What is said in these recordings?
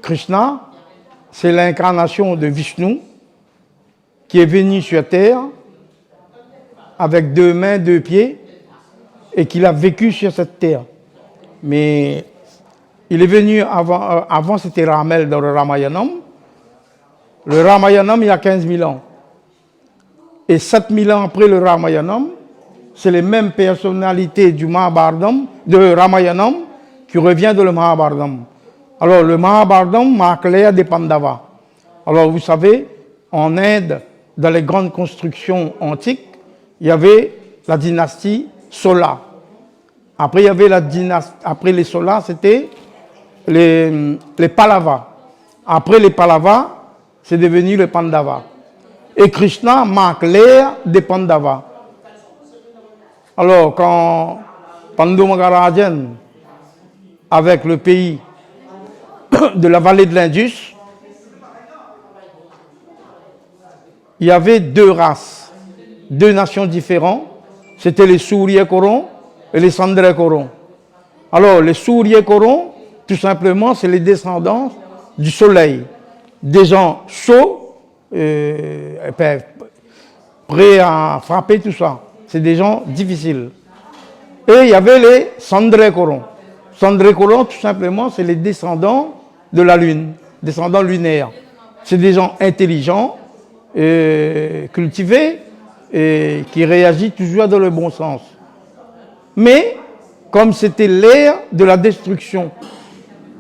Krishna, c'est l'incarnation de Vishnu qui est venu sur terre avec 2 mains, 2 pieds et qu'il a vécu sur cette terre. Mais il est venu avant c'était Ramel dans le Ramayanam. Le Ramayanam, il y a 15 000 ans. Et 7 000 ans après le Ramayanam, c'est les mêmes personnalités du Mahabharatam, de Ramayanam, qui revient de le Mahabharatam. Alors, le Mahabharatam marque l'ère des Pandavas. Alors, vous savez, en Inde, dans les grandes constructions antiques, il y avait la dynastie Sola. Après, il y avait la dynastie, après les Sola, c'était les Pallavas. Après les Pallavas, c'est devenu les Pandavas. Et Krishna marque l'ère des Pandavas. Alors, quand Pandu Maharajan, avec le pays de la vallée de l'Indus, il y avait 2 races, 2 nations différentes. C'était les Surya-Korons et les Chandra-Korons. Alors, les Surya-Korons, tout simplement, c'est les descendants du soleil. Des gens chauds, prêts à frapper tout ça. C'est des gens difficiles. Et il y avait les Chandra-Korons. Chandra-Korons, tout simplement, c'est les descendants de la Lune, descendants lunaires. C'est des gens intelligents, cultivés, et qui réagissent toujours dans le bon sens. Mais, comme c'était l'ère de la destruction,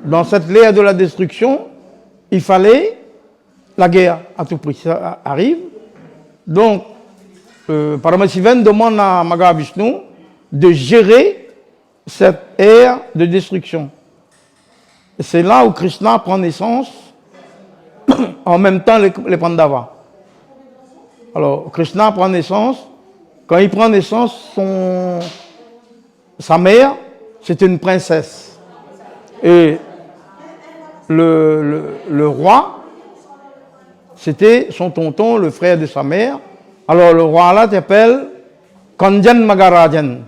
dans cette ère de la destruction, il fallait la guerre à tout prix. Ça arrive. Donc, Paramasivan demande à Mahavishnu de gérer cette ère de destruction. Et c'est là où Krishna prend naissance, en même temps les Pandavas. Alors, Krishna prend naissance. Quand il prend naissance, sa mère, c'était une princesse. Et le roi, c'était son tonton, le frère de sa mère. Alors, le roi là s'appelle Kanjan Maharajan.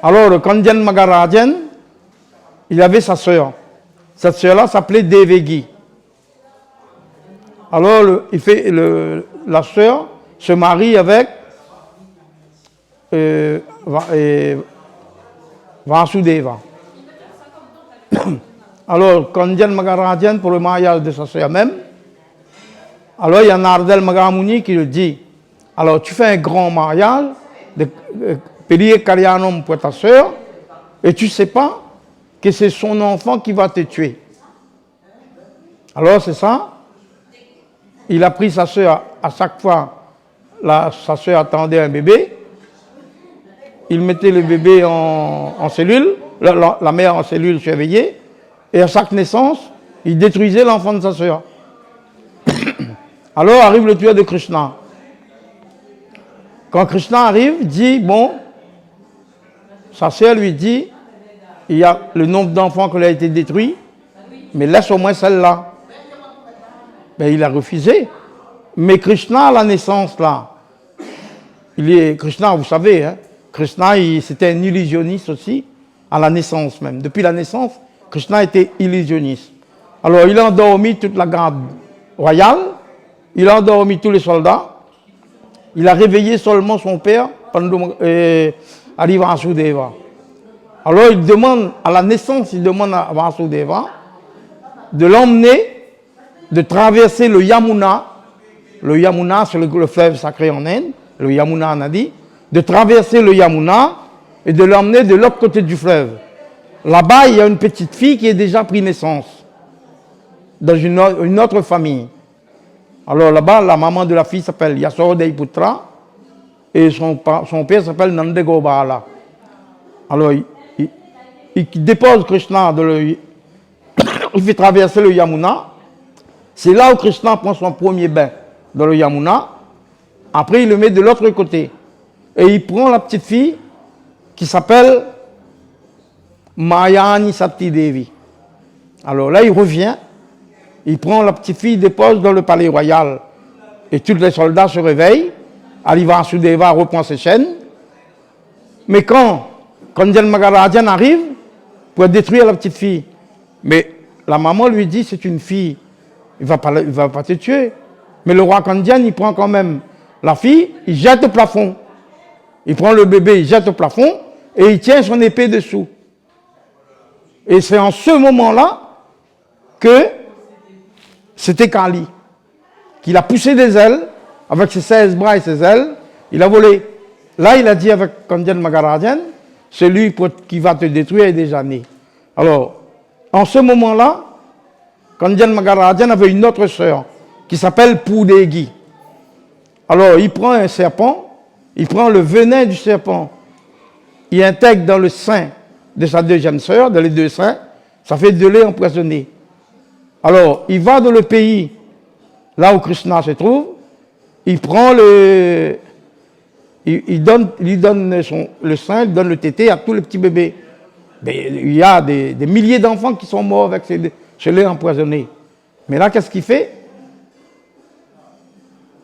Alors, le Kanjan Maharajan, il avait sa sœur. Cette sœur-là s'appelait Devagi. Alors, la sœur se marie avec Vasudeva. Alors, Kanjan Maharajan, pour le mariage de sa sœur même, alors il y a Nardel Mahamuni qui le dit. Alors, tu fais un grand mariage, Peliye Kalyanam pour ta sœur, et tu ne sais pas que c'est son enfant qui va te tuer. Alors, c'est ça. Il a pris sa sœur, à chaque fois, sa sœur attendait un bébé. Il mettait le bébé en cellule, la mère en cellule surveillée, et à chaque naissance, il détruisait l'enfant de sa sœur. Alors arrive le tueur de Krishna. Quand Krishna arrive, dit, bon, sa sœur lui dit, il y a le nombre d'enfants qui a été détruit, mais laisse au moins celle-là. Mais il a refusé. Mais Krishna, à la naissance, là, Krishna, vous savez, hein, Krishna, c'était un illusionniste aussi, à la naissance même. Depuis la naissance, Krishna était illusionniste. Alors, il a endormi toute la garde royale, il a endormi tous les soldats, il a réveillé seulement son père, Hari Vasudeva. Alors, il demande, à la naissance, il demande à Vasudeva de l'emmener, de traverser le Yamuna. Le Yamuna, c'est le fleuve sacré en Inde, le Yamuna Nadi, de traverser le Yamuna et de l'emmener de l'autre côté du fleuve. Là-bas, il y a une petite fille qui a déjà pris naissance dans une autre famille. Alors là-bas, la maman de la fille s'appelle Yasodhai Putra et son père s'appelle Nandegobala. Alors, il dépose Krishna, il fait traverser le Yamuna. C'est là où Krishna prend son premier bain, dans le Yamuna. Après, il le met de l'autre côté. Et il prend la petite fille qui s'appelle Mayani Sati Devi. Alors là, il revient. Il prend la petite fille, il dépose dans le palais royal. Et tous les soldats se réveillent. Hari Vasudeva reprend ses chaînes. Mais quand Kanjan Maharajan arrive pour détruire la petite fille, mais la maman lui dit, c'est une fille, il ne va pas te tuer. Mais le roi Kandyan, il prend quand même la fille, il jette au plafond. Il prend le bébé, il jette au plafond, et il tient son épée dessous. Et c'est en ce moment-là que c'était Kali, qu'il a poussé des ailes, avec ses 16 bras et ses ailes, il a volé. Là, il a dit avec Kandyan Magaradian, celui qui va te détruire est déjà né. Alors, en ce moment-là, Kandyan Magaradian avait une autre sœur qui s'appelle Poudegi. Alors, il prend un serpent, il prend le venin du serpent, il intègre dans le sein de sa deuxième sœur, dans les deux seins, ça fait de lait empoisonné. Alors, il va dans le pays, là où Krishna se trouve, il prend il donne le sein, il donne le tété à tous les petits bébés. Mais il y a des milliers d'enfants qui sont morts avec ce lait empoisonné. Mais là, qu'est-ce qu'il fait?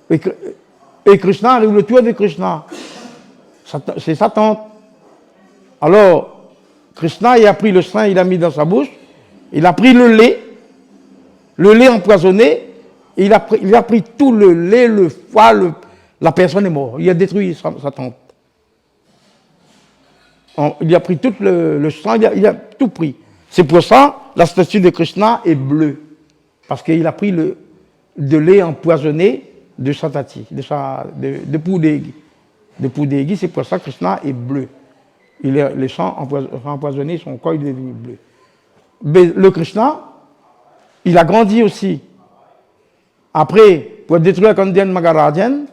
Et Krishna arrive le tueur de Krishna. C'est sa tante. Alors, Krishna, il a pris le sein, il a mis dans sa bouche, il a pris le lait empoisonné, et il a pris tout le lait, le foie, la personne est morte. Il a détruit sa tante. Il a pris tout le sang, il a tout pris. C'est pour ça la statue de Krishna est bleue. Parce qu'il a pris de lait empoisonné de Satati, de Poudegi. De Poudegi, c'est pour ça que Krishna est bleu. Les sangs empoisonnés, son corps est devenu bleu. Mais le Krishna, il a grandi aussi. Après, pour détruire Kandyan Magaradian,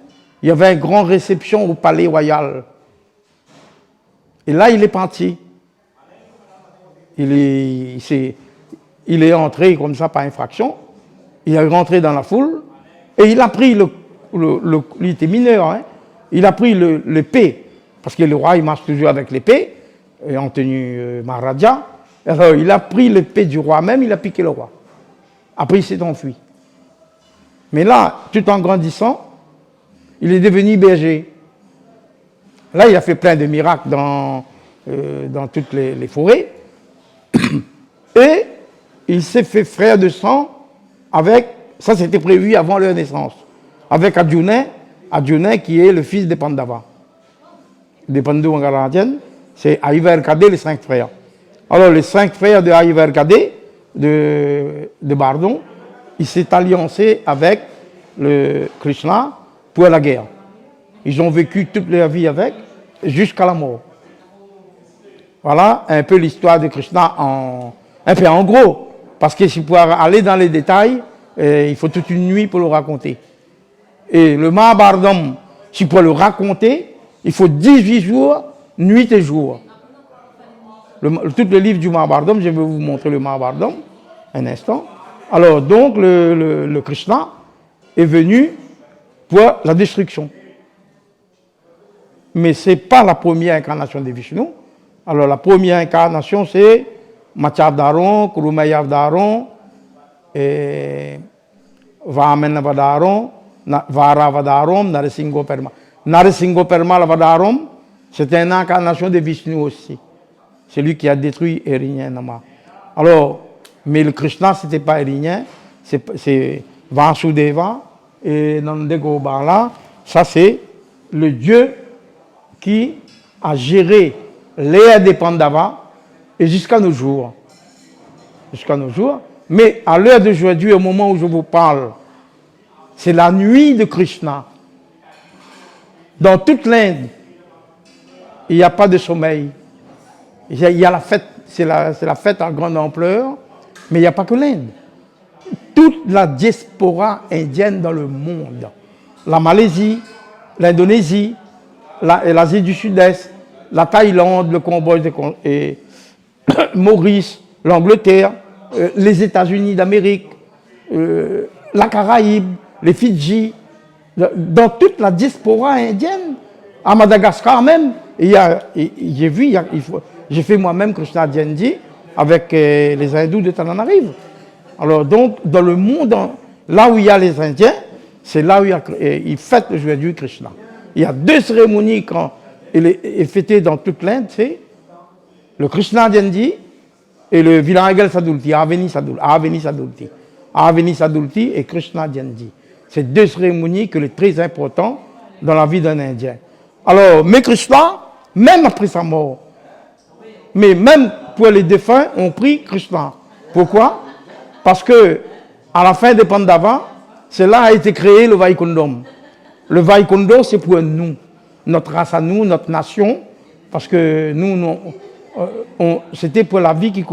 il y avait une grande réception au palais royal. Et là, il est parti. Il est entré comme ça par infraction. Il est rentré dans la foule. Et il a pris il était mineur, hein, il a pris l'épée. Parce que le roi, il marche toujours avec l'épée, en tenue Maharaja. Alors, il a pris l'épée du roi même, il a piqué le roi. Après, il s'est enfui. Mais là, tout en grandissant, il est devenu berger. Là, il a fait plein de miracles dans toutes les forêts. Et il s'est fait frère de sang avec, ça c'était prévu avant leur naissance, avec Arjuna qui est le fils de Pandava. De Pandu Magaradian, c'est Aivarkade, les 5 frères. Alors, les 5 frères de Aivarkade, de Bardon, ils s'est alliancé avec le Krishna pour la guerre. Ils ont vécu toute leur vie avec, jusqu'à la mort. Voilà un peu l'histoire de Krishna un peu en gros. Parce que si pour aller dans les détails, il faut toute une nuit pour le raconter. Et le Mahabharata, si pour le raconter, il faut 18 jours, nuit et jour. Tout le livre du Mahabharata, je vais vous montrer le Mahabharata, un instant. Alors, donc, le Krishna est venu pour la destruction. Mais ce n'est pas la première incarnation de Vishnu. Alors, la première incarnation, c'est Matyavdaron, Kurumayavdaron, Vamenavadaron, Varavadaron, Narasimha. Narasimha Vadarom, c'est une incarnation de Vishnu aussi. C'est lui qui a détruit Hiranyan Nama. Alors, mais le Krishna, ce n'était pas Hiranyan, c'est Vasudeva et Nandegobala. Ça, c'est le Dieu qui a géré l'ère des Pandavas et jusqu'à nos jours. Jusqu'à nos jours. Mais à l'heure d'aujourd'hui, au moment où je vous parle, c'est la nuit de Krishna. Dans toute l'Inde, il n'y a pas de sommeil. Il y a la fête, c'est la fête en grande ampleur, mais il n'y a pas que l'Inde. Toute la diaspora indienne dans le monde, la Malaisie, l'Indonésie, l'Asie du Sud-Est, la Thaïlande, le Cambodge, et Maurice, l'Angleterre, les États-Unis d'Amérique, la Caraïbe, les Fidji, dans toute la diaspora indienne, à Madagascar même, j'ai fait moi-même Krishna Dhyandi avec les hindous de Tananarive. Alors donc, dans le monde, là où il y a les Indiens, c'est là où ils fêtent le jour du Krishna. Il y a 2 cérémonies quand il est fêté dans toute l'Inde, c'est le Krishna Dhyandi et le Villaregal Sadulti, Aveni Sadulti et Krishna Jayanti. C'est deux cérémonies qui sont très importantes dans la vie d'un Indien. Alors, mais Krishna, même après sa mort, mais même pour les défunts, on prie Krishna. Pourquoi? Parce que à la fin des Pandavas, c'est là a été créé le Vaikundam. Le Vaikundam, c'est pour nous, notre race à nous, notre nation, parce que nous c'était pour la vie qui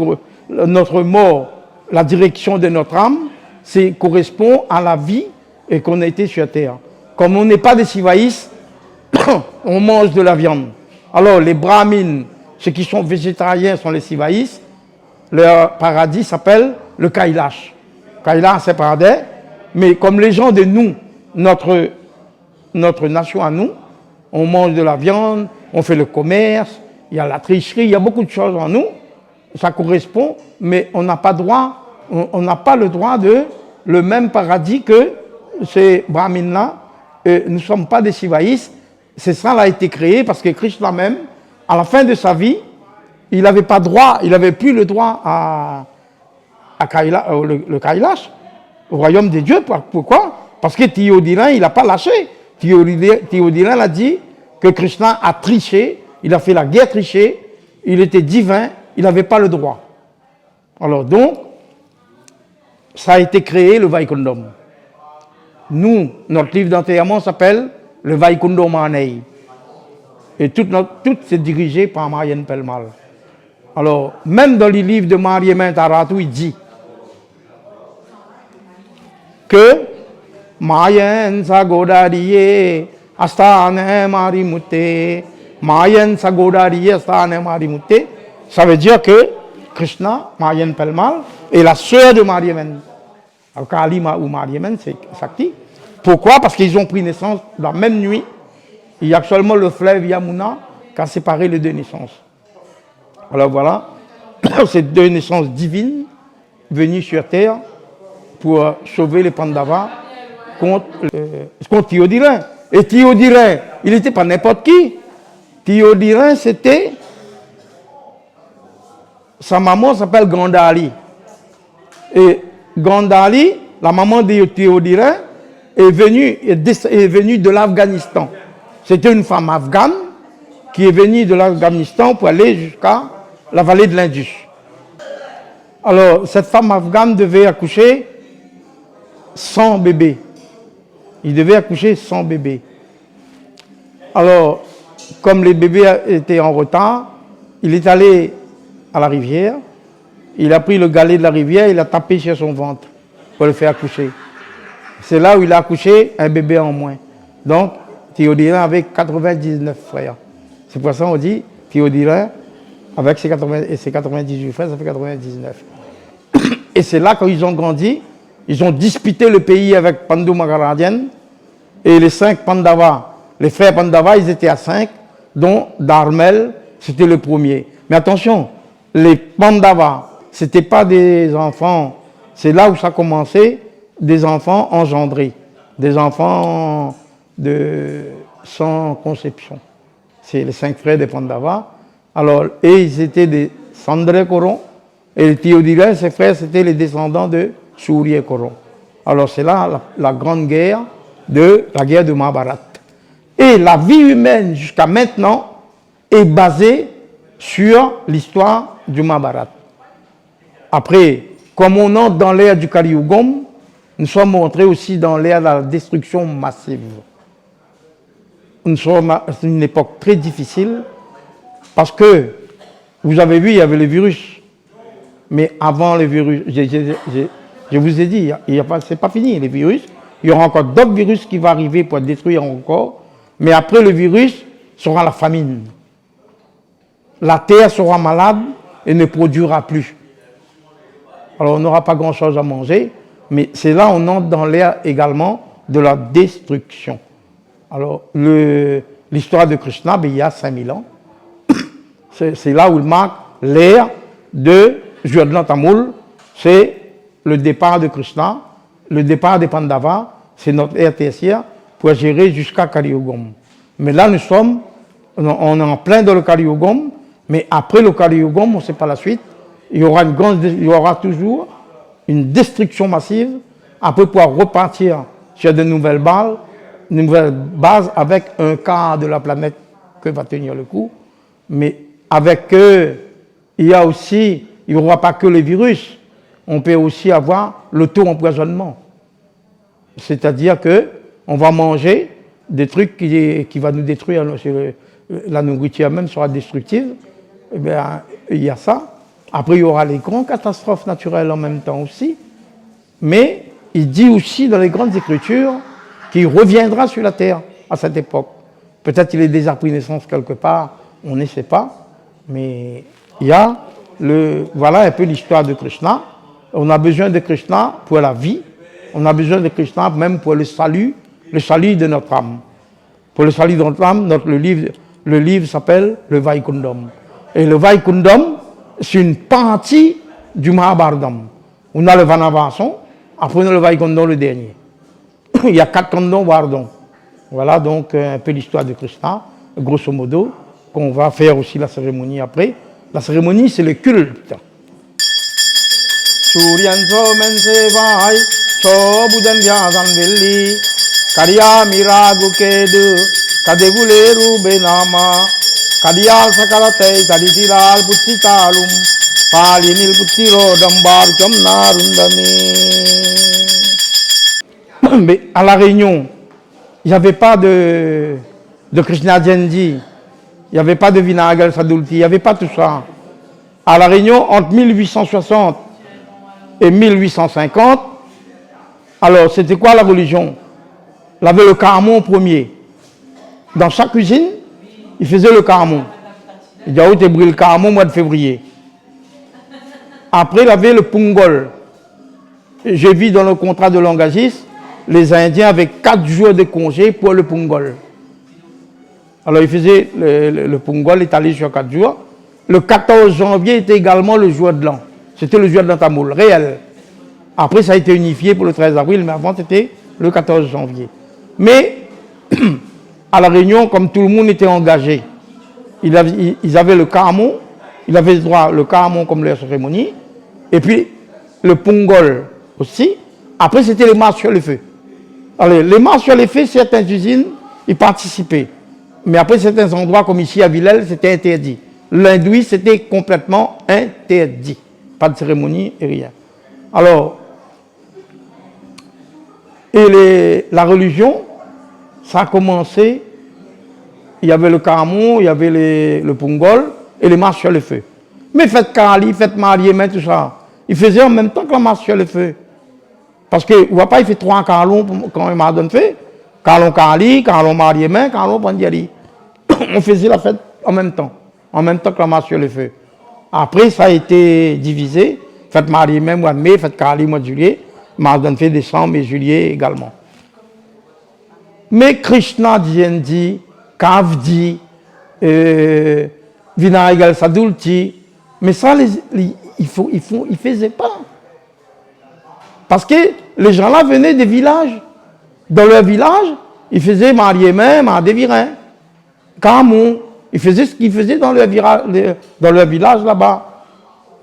notre mort, la direction de notre âme, c'est correspond à la vie et qu'on a été sur terre. Comme on n'est pas des Sivaïs, on mange de la viande. Alors les brahmines, ceux qui sont végétariens sont les Sivaïs, leur paradis s'appelle le Kailash. Kailash c'est paradis, mais comme les gens de nous, notre nation à nous, on mange de la viande, on fait le commerce, il y a la tricherie, il y a beaucoup de choses en nous, ça correspond, mais on n'a pas droit, on n'a pas le droit de le même paradis que ces brahmines-là. Nous ne sommes pas des Sivaïs, c'est ça a été créé parce que Krishna même, à la fin de sa vie, il n'avait pas droit, il n'avait plus le droit à le Kailash, au royaume des dieux. Pourquoi? Parce que Théodilin, il n'a pas lâché. Théodilin a dit que Krishna a triché, il a fait la guerre trichée, il était divin, il n'avait pas le droit. Alors donc, ça a été créé le Vaikundam. Nous, notre livre d'enterrement s'appelle le Vaikundam Manei. Et tout c'est dirigé par Marianne Pelmal. Alors, même dans les livres de Mariamne Taratu, il dit que Mayan Sagodariye Astane Marimute, Mayan Sagodariye Astane Marimute, ça veut dire que Krishna, Marianne Pelmal, est la sœur de Mariamne. Alors, Kalima ou Mariamne, c'est Sakti. Pourquoi? Parce qu'ils ont pris naissance la même nuit. Il y a seulement le fleuve Yamuna qui a séparé les deux naissances. Alors voilà, ces deux naissances divines venues sur terre pour sauver les Pandavas contre Théodilin. Et Théodilin, il n'était pas n'importe qui. Théodilin, c'était... Sa maman s'appelle Gandhari. Et Gandhari, la maman de Théodilin, est venue de l'Afghanistan. C'était une femme afghane qui est venue de l'Afghanistan pour aller jusqu'à la vallée de l'Indus. Alors, cette femme afghane devait accoucher 100 bébés. Il devait accoucher 100 bébés. Alors, comme les bébés étaient en retard, il est allé à la rivière, il a pris le galet de la rivière, il a tapé sur son ventre pour le faire accoucher. C'est là où il a accouché un bébé en moins. Donc, Théodilin avait 99 frères. C'est pour ça qu'on dit Théodilin, avec ses 98 frères, ça fait 99. Et c'est là, quand ils ont grandi, ils ont disputé le pays avec Pandu Maharajyan. Et les 5 Pandavas, les frères Pandavas, ils étaient à 5, dont Dharmel, c'était le premier. Mais attention, les Pandavas, ce n'étaient pas des enfants, c'est là où ça a commencé, des enfants engendrés, des enfants sans conception. C'est les 5 frères des Pandavas. Alors, et ils étaient des Sandre Koron, et les Théodilin, ses frères, c'était les descendants de Surya Koron. Alors, c'est là la grande guerre la guerre de Mahabharat. Et la vie humaine, jusqu'à maintenant, est basée sur l'histoire du Mahabharat. Après, comme on entre dans l'ère du Kali Yugam, nous sommes entrés aussi dans l'ère de la destruction massive. C'est une époque très difficile parce que, vous avez vu, il y avait le virus. Mais avant le virus, je vous ai dit, ce n'est pas fini, les virus. Il y aura encore d'autres virus qui vont arriver pour détruire encore. Mais après le virus, sera la famine. La terre sera malade et ne produira plus. Alors on n'aura pas grand-chose à manger, mais c'est là on entre dans l'ère également de la destruction. Alors l'histoire de Krishna, il y a 5000 ans. C'est là où il marque l'ère de Jodhlan Tamul, c'est le départ de Krishna, le départ des Pandavas, c'est notre ère tertiaire pour gérer jusqu'à Kali Yugam. Mais là, on est en plein dans le Kali Yugam, mais après le Kali Yugam, on ne sait pas la suite. il y aura toujours une destruction massive, après pouvoir repartir sur de nouvelles bases avec un quart de la planète que va tenir le coup. Mais avec eux, il n'y aura pas que le virus, on peut aussi avoir l'auto-empoisonnement. C'est-à-dire qu'on va manger des trucs qui vont nous détruire, la nourriture même sera destructive. Eh bien, il y a ça. Après, il y aura les grandes catastrophes naturelles en même temps aussi. Mais il dit aussi dans les grandes écritures qu'il reviendra sur la terre à cette époque. Peut-être qu'il est déjà pris naissance quelque part, on ne sait pas. Mais il y a voilà un peu l'histoire de Krishna. On a besoin de Krishna pour la vie. On a besoin de Krishna même pour le salut de notre âme. Pour le salut de notre âme, le livre s'appelle le Vaikundam. Et le Vaikundam, c'est une partie du Mahabharatam. On a le Vanavason, après on a le Vaikundam le dernier. Il y a 4 kandams Vardons. Voilà donc un peu l'histoire de Krishna, grosso modo, qu'on va faire aussi la cérémonie après. La cérémonie, c'est le culte. Suryanso mensevai, sobudan vyasan velli, karya miragu kedu, kadevule benama, kadiyal sakalatei kaditiral putitalum, palinil putiro dambar narundami. Mais à la Réunion, il n'y avait pas de Krishna Jayanti, il n'y avait pas de Vinayagar Sadulti, il n'y avait pas tout ça. À la Réunion, entre 1860 et 1850, alors c'était quoi la religion? Il avait le caramon premier. Dans chaque cuisine, il faisait le caramon. Il dit, il brûle le caramon au mois de février. Après, il avait le pungol. J'ai vu dans le contrat de l'engagiste, les Indiens avaient 4 jours de congé pour le pungol. Alors, ils faisaient le pungol étalé sur 4 jours. Le 14 janvier était également le jour de l'an. C'était le jour de l'an tamoul, réel. Après, ça a été unifié pour le 13 avril, mais avant, c'était le 14 janvier. Mais, à la Réunion, comme tout le monde était engagé, ils avaient le caramon, ils avaient le droit le caramon comme leur cérémonie, et puis le pungol aussi. Après, c'était les marches sur le feu. Alors, les marches sur le feu, certaines usines, ils participaient. Mais après, certains endroits, comme ici à Villèle, c'était interdit. L'hindouisme, c'était complètement interdit. Pas de cérémonie et rien. Alors, la religion, ça a commencé, il y avait le caramon, il y avait le pungol et les marches sur le feu. Mais faites Kali, faites Mariémen, tout ça. Ils faisaient en même temps que la marche sur le feu. Parce que, vous voyez pas, il fait 3 carlons quand il m'a donné fait. Carlon Kali, carlon Mariémen, carlon Pandiali. On faisait la fête en même temps que la marche sur le feu. Après, ça a été divisé. Faites Mariémen, mois de mai, faites Kali, mois de juillet. Mardan fait décembre et juillet également. Mais Krishna Jayanti, Kavdi, Vinayagar Sadulti, mais ça, ils ne faisaient pas. Parce que les gens-là venaient des villages. Dans leur village, ils faisaient Mariémen, Mardevirin, Camon. Ils faisaient ce qu'ils faisaient dans leur village là-bas.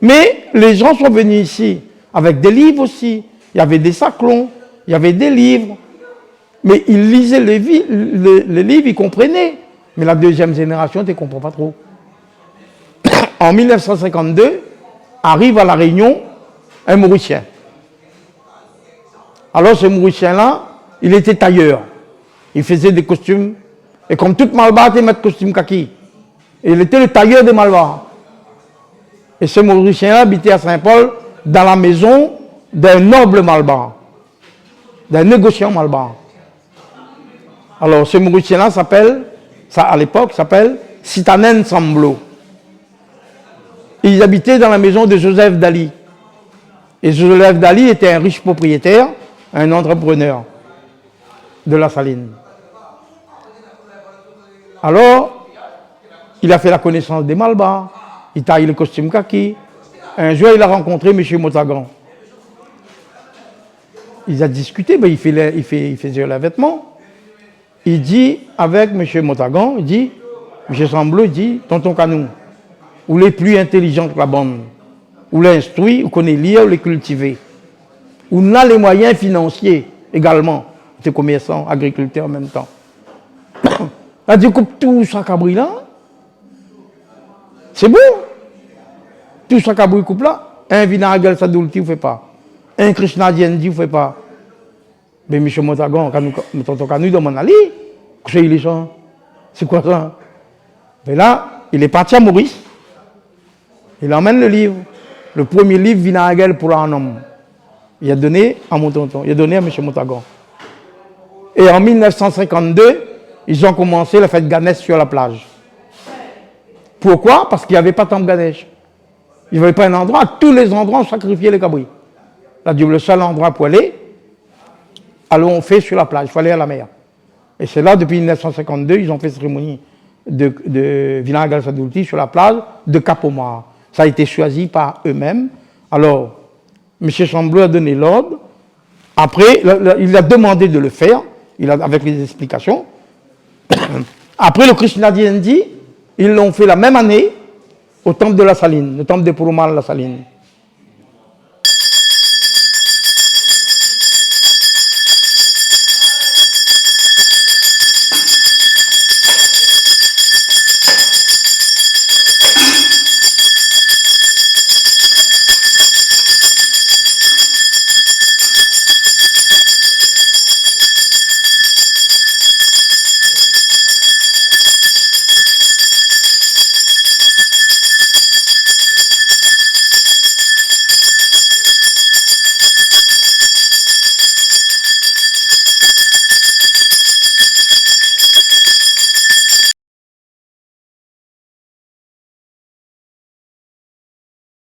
Mais les gens sont venus ici avec des livres aussi. Il y avait des saclons, il y avait des livres. Mais ils lisaient les livres, ils comprenaient. Mais la deuxième génération ne comprend pas trop. En 1952, arrive à La Réunion un Mauricien. Alors ce Mauricien-là, il était tailleur. Il faisait des costumes. Et comme toute Malbar, il mettait costume kaki. Et il était le tailleur de Malbar. Et ce Mauricien-là habitait à Saint-Paul dans la maison d'un noble Malbar. D'un négociant Malbar. Alors ce Mauricien-là à l'époque, s'appelle Sitanen Samblo. Ils habitaient dans la maison de Joseph Dali. Et Joseph Dali était un riche propriétaire, un entrepreneur de la Saline. Alors, il a fait la connaissance des Malbars, il taille le costume kaki. Un jour, il a rencontré M. Motagan. Il a discuté, ben, il faisait les vêtements. Il dit, avec M. Motagan, il dit, M. Samblo, il dit, tonton Canou, vous les plus intelligents que la bande. ou l'instruit, ou connaît lire, ou les cultiver. Ou n'a les moyens financiers également, des commerçants, agriculteurs en même temps. Là, tu coupes tout ça cabri là. C'est beau. Tout ça cabri coupe là. Un vinaigre sadulti, vous ne faites pas. Un Krishna Diendi, vous ne faites pas. Mais M. Montagon, quand nous demandons à lui, c'est quoi ça? Mais là, il est parti à Maurice. Il emmène le livre. Le premier livre, Vinaigre pour un homme. Il a donné à mon tonton, il a donné à M. Montagon. Et en 1952, ils ont commencé la fête Ganesh sur la plage. Pourquoi? Parce qu'il n'y avait pas tant de Ganesh. Il n'y avait pas un endroit. Tous les endroits ont sacrifié les cabris. Là, le seul endroit pour aller, alors on fait sur la plage, il faut aller à la mer. Et c'est là, depuis 1952, ils ont fait cérémonie de vinaigre sadulti sur la plage de Cap-Omar. Ça a été choisi par eux-mêmes. Alors, M. Chamblot a donné l'ordre. Après, il a demandé de le faire, avec les explications. Après, le Krishna Diendi, ils l'ont fait la même année au temple de la Saline, le temple de Purumal la Saline.